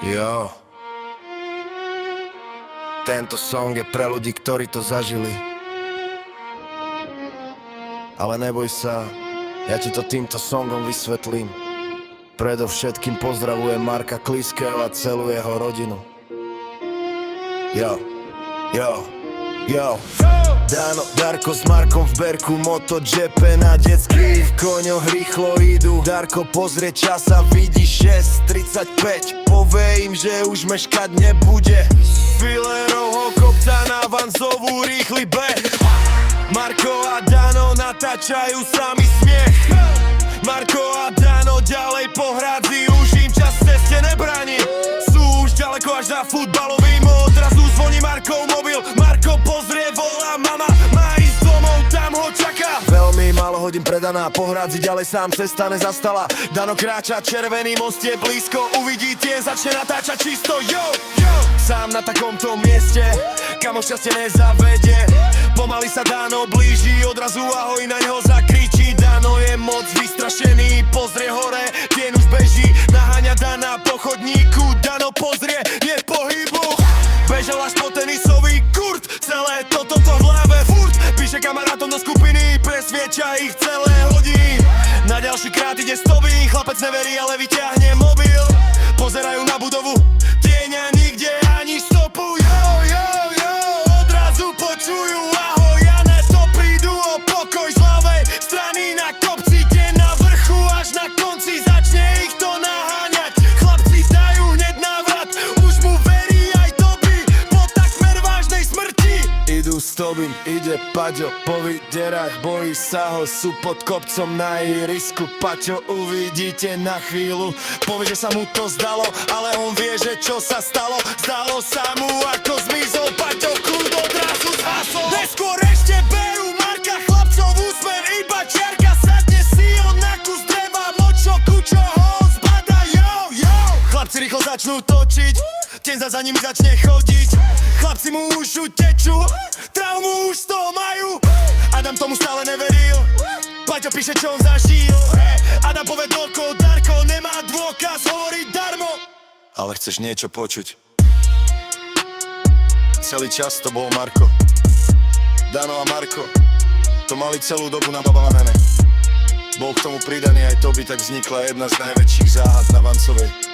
Jo. Tento song je pre ľudí, ktorí to zažili. Ale neboj sa, ja ti to týmto songom vysvetlím. Predovšetkým pozdravujem Marka Kliského a celú jeho rodinu. Jo, jo, jo. Dano, Darko s Markom v berku, MotoGP na detský. V koňoch rýchlo idú, Darko pozrie čas a vidí 6:35. Povie im, že už meškať nebude. Filerovho kopca na Vanzovú rýchly beh. Marko a Dano natáčajú sami smiech. Marko a Dano ďalej po hradzi, už im čas v ceste nebráni. Sú už ďaleko až za futbalovým, odrazu zvoní Markov mobil. Marko pozrie, volá mama, má ísť domov, tam ho čaká. Veľmi málo hodín predaná, po hradzi ďalej sám cesta nezastala. Dano kráča, červený most je blízko, uvidí tie, začne natáčať čisto, yo, yo. Sám na takomto mieste, kamo šťastie nezavedie. Pomaly sa Dano blíži, odrazu ahoj na neho zakričí. Dano je moc vystrašený, pozrie hore, tieň už beží. Naháňa Dana po chodníku, Dano pozrie, je v pohybu. Bežal až po tenisový kurt, celé toto v hlave furt. Píše kamarátom do skupiny, presvieča ich celé hodiny. Na ďalší krát ide stopy, chlapec neverí, ale vyťahne mobil. Pozerajú na budovu, tieňa nikde ani stopu. Jo, jo, jo, odrazu počujú ahoj, a na to prídu o pokoj z ľavej strany na kopci. Deň na vrchu, až na konci začne ich to naháňať. Chlapci dajú hneď návrat, už mu verí aj Toby po takmer vážnej smrti. Idú s Tobym, ide Paťo po vyderách, bojí sa ho, sú pod kopcom na ihrisku. Paťo uvidíte na chvíľu, povie, že sa mu to zdalo, ale on vie, že čo sa stalo. Zdalo sa mu, ako zmizol Paťo, kľud odrazu zhasol. Neskôr ešte berú Marka, chlapcov úsmev, iba čiarka. Sadne si on na kus dreva, močo kučo ho zbada, jo, jo. Chlapci rýchlo začnú točiť, ten za nimi začne chodiť. Chlapci mu už utečú, traumu už z toho majú. Adam tomu stále neveril, Paťo píše, čo on zažil. Adam povedol, Darko nemá dôkaz, hovorí darmo. Ale chceš niečo počuť? Celý čas to bol Marko. Dano a Marko to mali celú dobu nababávané. Bol k tomu pridaný aj Toby, tak vznikla jedna z najväčších záhad na Vancovej.